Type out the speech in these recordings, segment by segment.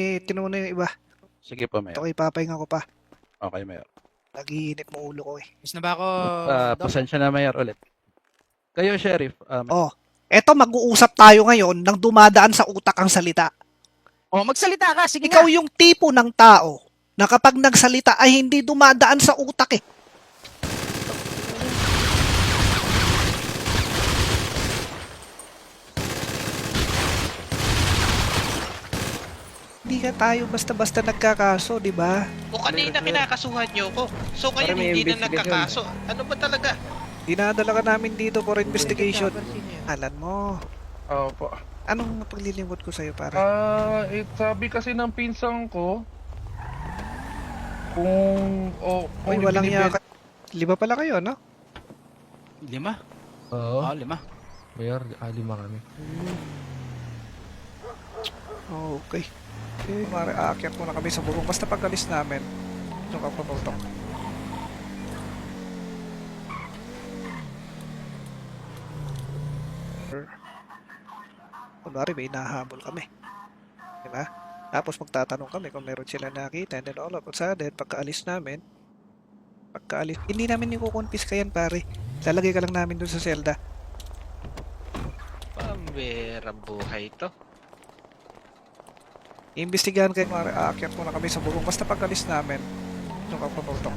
may tinuna yung iba. Sige po, Ito Mayor. kay papahinga ko pa. Okay, Mayor. Nagiinit mo ulo ko eh. Miss na ba ako, Doc? Pasensya na, Mayor, ulit. Kayo, Sheriff. Oh, eto mag-uusap tayo ngayon nang dumadaan sa utak ang salita. Oh, magsalita ka. Sige Ikaw nga. yung tipo ng tao na kapag nagsalita ay hindi dumadaan sa utak eh. Hindi ka tayo basta-basta nagkakaso, di ba? O kanina kinakasuhan nyo ko. So kayo hindi na nagkakaso. Ano ba talaga? Dinadala ka namin dito for investigation. Alan mo, Opo. anong paglilingkod ko sa'yo, pare? Sabi kasi ng pinsang ko, kung Uy, walang yaka. 5 pala kayo, no? 5. Oo. 5. Mayor, 5 kami. Okay. Okay, mare, aakyat muna kami sa bubong. Basta pag-alis namin, yung kapaputok. Kunwari, may nahabol kami. Diba? Tapos magtatanong kami kung meron sila nakita, and then all of a sudden, pagkaalis namin, hindi namin yung kukonfiska yan, pare. Lalagay ka lang namin dun sa selda. Pambirang buhay to. Iimbestigahan kayo, mare, aakyat muna kami sa bubong. Basta pag-alis namin, yung kapaputok.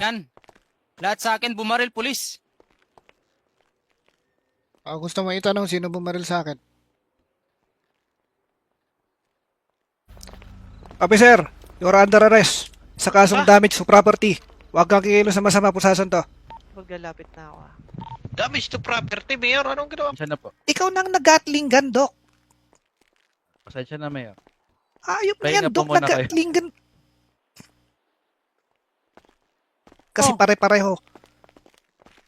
Yan. Lahat sa akin bumaril, pulis. Gusto mo itanong sino bumaril sa akin? Officer, you're under arrest sa kasong damage to property. Huwag kang kikilos sa masama, pusasan to. Maglalapit na ako ah. Damage to property, Mayor. Anong ginawa? Pasensya na po. Ikaw nang nag-gatling gun, Doc. Pasensya na, Mayor. Ayop na Pahinga yan, po Doc, muna kayo. nag-gatling gun. Kasi Oh. pare-pareho.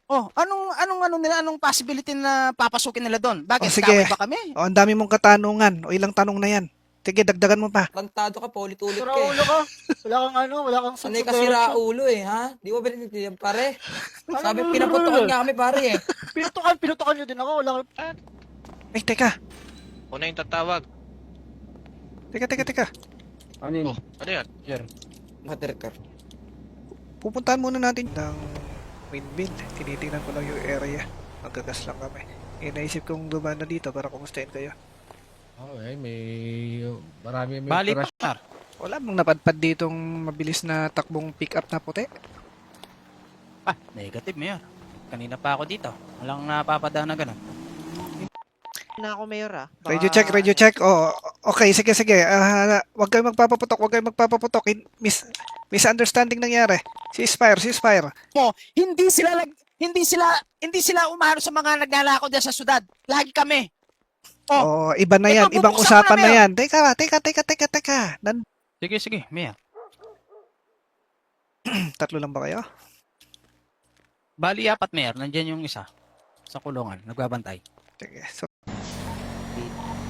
Oh, anong possibility na papasukin nila doon? Bakit? Oh, sige. Kaway ba kami? O, ang dami mong katanungan. O, ilang tanong na yan. Sige, dagdagan mo pa. Bantado ka, paulit-ulit ka Sira eh. ulo ka. Wala kang ano, wala kang Sanay ka sira ulo eh, ha? Di mo ba binigyan, pare? Sabi, pinaputokan nga kami, pare eh. Pinutukan nyo din ako. Wala kang... Ay, teka. Una yung tatawag. Teka. Ano yun? Oh, ano yan? Matter ka. Pupuntahan muna natin ng windmill. Tinitingnan ko lang yung area. Magagas lang kami. Naisip kong dumaan na dito para kumustahin kayo. Okay, marami Bali pa. Wala mong napadpad ditong mabilis na takbong pick-up na puti. Negative, Mayor. Kanina pa ako dito. Walang napapadaan na ganun. Na ako, Mayor ah. Radio check. Oh, okay, sige. Huwag kayong magpapaputok. Misunderstanding nangyari. Ceasefire. Hindi sila umano sa mga naglalako diyan sa syudad. Lagi kami. Oh, iba na yan. Ito, Ibang bubuksan ko usapan na, na Mayor. yan. Teka. Sige, Mayor. Tatlo lang ba kayo? Bali 4, Mayor. Nandiyan yung isa. Sa kulungan. Nagbabantay. Sige. So,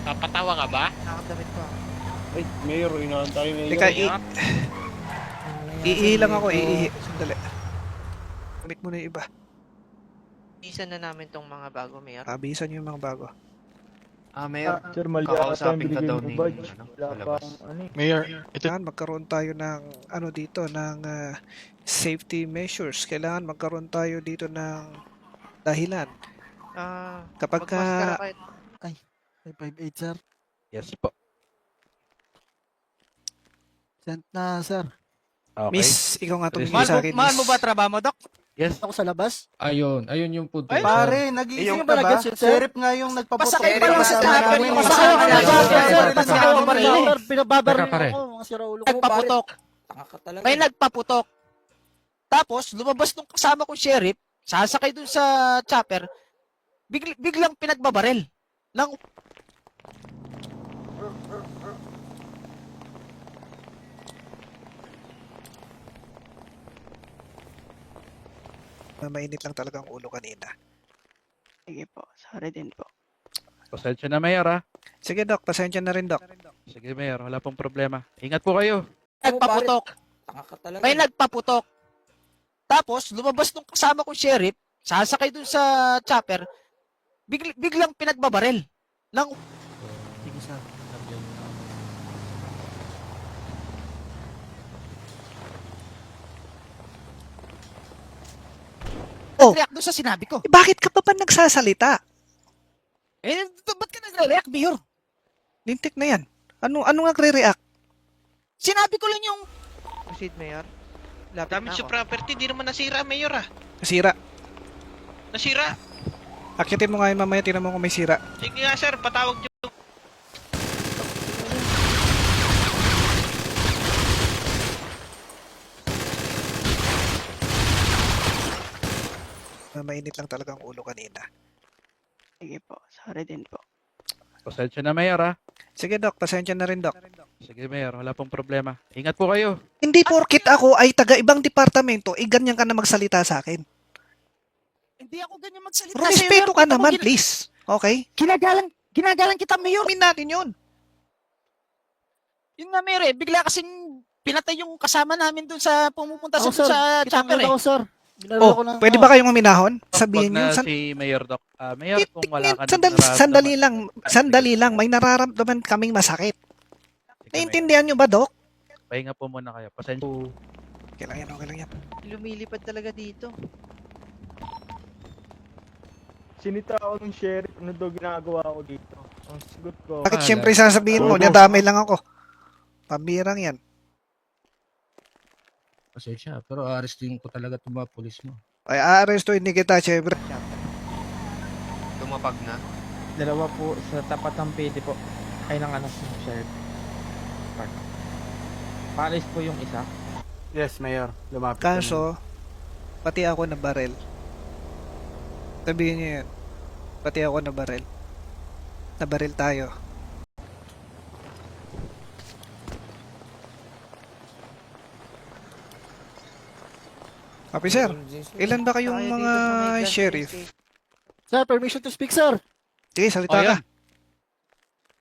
Papatawa ka ba? Nakakadamit ko ah. Ay, Mayor, inaantay na teka, iilang ako. Sandali. Gamit mo na yung iba. Isa na namin tong mga bago, Mayor. Abisan nyo yung mga bago. Mayor, Sir, mali kakausapin ka daw ni palabas. Mayor, ito Kailangan magkaroon tayo ng safety measures. Kailangan magkaroon tayo dito ng dahilan. Kapag ka... magmaskara kayo. 558, sir. Yes po. Sent na, sir. Okay. Miss, ikaw nga tumingin Mahal sa akin, mahal mo miss. ba trabaho mo, Doc? Yes. Ako sa labas. Ayun yung punto. Ay, Pare, nag-iising Yung ba? ba? Sheriff nga yung nagpaputok. Pasakay pa lang sa Kasama chopper, namin. pasakay pa lang sa chopper. Sir, binababaril Teka, pare. ako. Mga siraulo ko. Nagpaputok. Tanga ka talaga. May nagpaputok. Tapos, lumabas nung kasama kong sheriff, sasakay dun sa chopper, biglang pinagbabaril. Lang, Mainit lang talaga ang ulo kanina. Sige po, sorry din po. Pasensya na, Mayor, ha? Sige, Doc. Pasensya na rin, Doc. Sige, Mayor. Wala pong problema. Ingat po kayo. nagpaputok. Tanga ka talaga. May nagpaputok. Tapos, lumabas nung kasama kong sheriff, sasakay dun sa chopper, biglang pinagbabarel. Lang, Sige, sir. Oh. react doon sa sinabi ko. Eh, bakit ka pa ba nagsasalita? Eh, ba't ka nagre-react, Mayor? Lintik na yan. Ano nagre-react? Sinabi ko lang yung Proceed, Mayor. Lapit Damage na sa ako. property, di naman nasira, Mayor ah. Sira. Nasira. Akitin mo nga yun mamaya, tinan mo kung may sira. Sige nga sir, patawag nyo. Mainit lang talaga ang ulo kanina. Sige po, sorry din po. Pasensya na, Mayor, ah. Sige, Doc. Pasensya na rin, Doc. Sige, Mayor. Wala pong problema. Ingat po kayo. Hindi porkit ako ay taga-ibang departamento, ganyan ka na magsalita sa akin. hindi ako ganyan magsalita. Respeto ka naman, please. Okay? Ginagalang kita, Mayor. Amin natin yun. Yun nga, Mayor, eh. Bigla kasing pinatay yung kasama namin dun sa pumupunta Ako, sa, sir. sa chopper, Kitang-kita eh. ko, sir. Binaril Oh, ako ng... pwede ba kayong uminahon? Wag Sabihin nyo. na si Mayor, Doc. Mayor, kung wala ka Sandali lang. May nararamdaman kaming masakit. Sige, Mayor. Naiintindihan nyo ba, Doc? Pahinga po muna kayo. Pasensya. Okay lang yan, okay lang yan. Lumilipad talaga dito. Sinita ako ng sheriff, ano daw ginagawa ko dito. Ang sagot ko, Bakit Ah, siyempre sasabihin mo, nadamay lang ako. Pambirang yan. Pasensya, pero aarestin ko talaga itong mga pulis mo. Ay, aaresto hindi kita, siyempre. Lumapag na. dalawa po sa tapat ng PD po. Ay ng anak ng sheriff. Park. Paalis po yung isa. Yes, Mayor. Lumapit Kaso, pati ako na barel. Sabihin niyo yan. Pati ako na barel. Nabaril tayo. Officer, ilan ba kayong Tayo dito mga sa may gas sheriff? station. Sir, permission to speak, sir. Sige, salita Oh, ka. yan.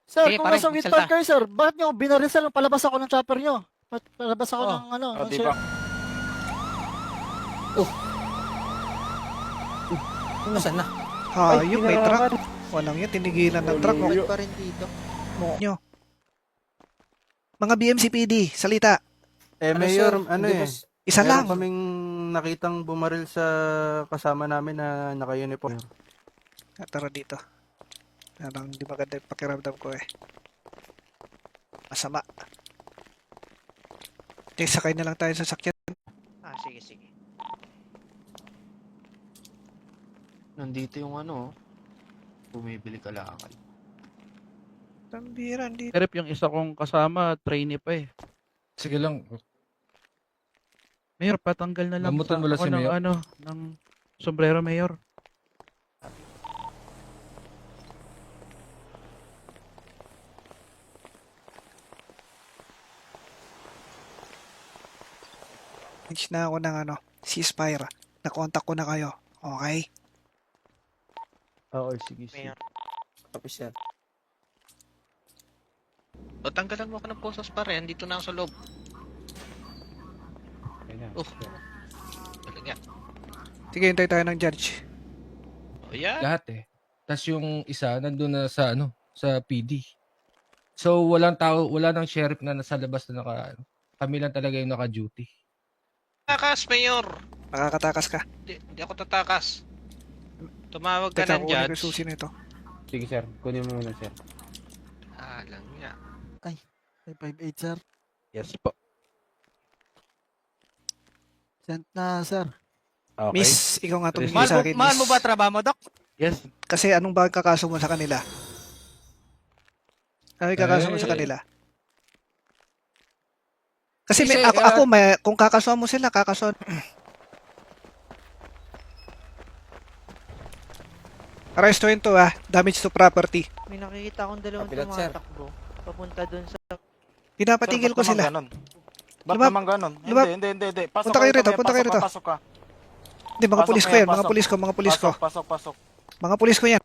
Sir, Sige, kung pare, nasa with magsalita. kayo, sir, bakit nyo binaril, sir, nung palabas ako ng chopper nyo? Palabas ako Oh. ng, ano, ng di sheriff. Nasaan na? Hayop, may truck. Walang yan, tinigilan ng truck. Lumilipad pa rin dito. Mga BMCPD, salita. Mayor, Isa lang. kaming nakitang bumaril sa kasama namin na naka-uniform. Tara dito. Parang di maganda yung pakiramdam ko eh. Masama. Okay, sakay na lang tayo sa sakyan. Sige, sige. Nandito yung ano, bumibili ka lang. Tambira, hindi. Sheriff, yung isa kong kasama, trainee pa eh. Sige lang, Mayor, patanggal na lang Gamutan mo lang ako si ng, Mayor. ng sombrero, Mayor. Change na ako ng ceasefire. Na-contact ko na kayo. Okay? Oo, sige, Mayor. Officer. O tanggalan mo ako ng posos pare, andito na ako sa loob. Talaga. Sige, hintay tayo ng judge. O yan. lahat eh. Tapos yung isa, nandun na sa, sa PD. So, walang tao, wala nang sheriff na nasa labas na kami lang talaga yung naka-duty. Takas, Mayor. Makakatakas ka. Di ako tatakas. Tumawag ka Teka, ng kunin ko yung judge. susi nito. Sige, sir. Kunin mo muna, sir. Lang nga. 5'8", sir. Yes po. Sent na, sir. Okay. Miss, ikaw nga tumingin Mahal sa akin, Mahal mo miss. ba trabaho mo, Doc? Yes. Kasi anong ba kakaso mo sa kanila? Ano yung kakaso mo sa Eh, kanila? Kasi Kasi, kung kakasuhan mo sila, kakasuhan. Arrestuhin to damage to property. May nakikita akong dalawang Kapilat, sir. tumatakbo. Papunta dun sa... Pinapatigil ko sila. Ba't Lumab- naman ganon? lumab- Hindi. Pasok Punta kayo rito, kami, punta kayo rito. Pasok ka. Hindi, mga Pasok pulis na ko yan, yan, mga pasok. pulis ko, mga pulis ko. Pasok. Mga pulis ko yan.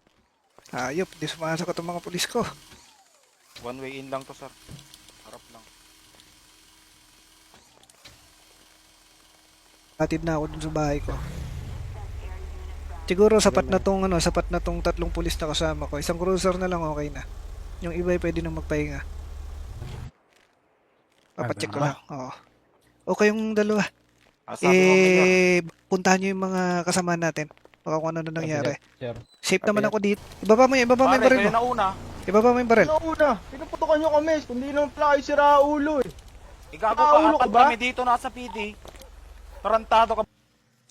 Ayop, di sumasok itong mga pulis ko. One way in lang to, sir. Harap lang. Hatid na ako dun sa bahay ko. Siguro sapat na tong tatlong pulis na kasama ko. Isang cruiser na lang okay na. Yung iba ay pwede nang magpahinga. Papacheck ko lang. Oo. Okay yung dalawa. Puntahan nyo yung mga kasama natin. Baka kung ano na nangyari. Sir. Safe naman ako dito. Ibaba mo yung baril mo. nauna. Ibaba mo yung baril. Una, pinuputokan nyo kami. Kundi naman pala kayo sira ulo eh. Igago Naulo ka ba? kami dito nasa PD. Tarantado ka.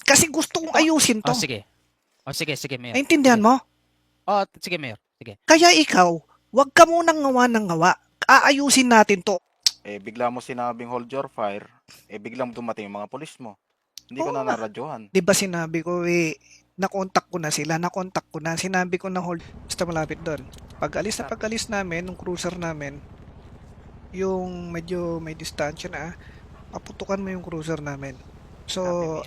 Kasi gusto kong ayusin to. Oh, sige. Oh, sige, Mayor. Naintindihan mo? Oh, sige, Mayor. Sige. Kaya ikaw, wag ka munang ngawa ng ngawa. Aayusin natin to. Bigla mo sinabing hold your fire. Biglang dumating yung mga pulis mo. Hindi ko Oo na nga. naradyohan. Di ba sinabi ko nakontak ko na sila, sinabi ko na hold, basta malapit doon. Pag-alis namin, ng cruiser namin, yung medyo may distansya na, paputukan mo yung cruiser namin. So,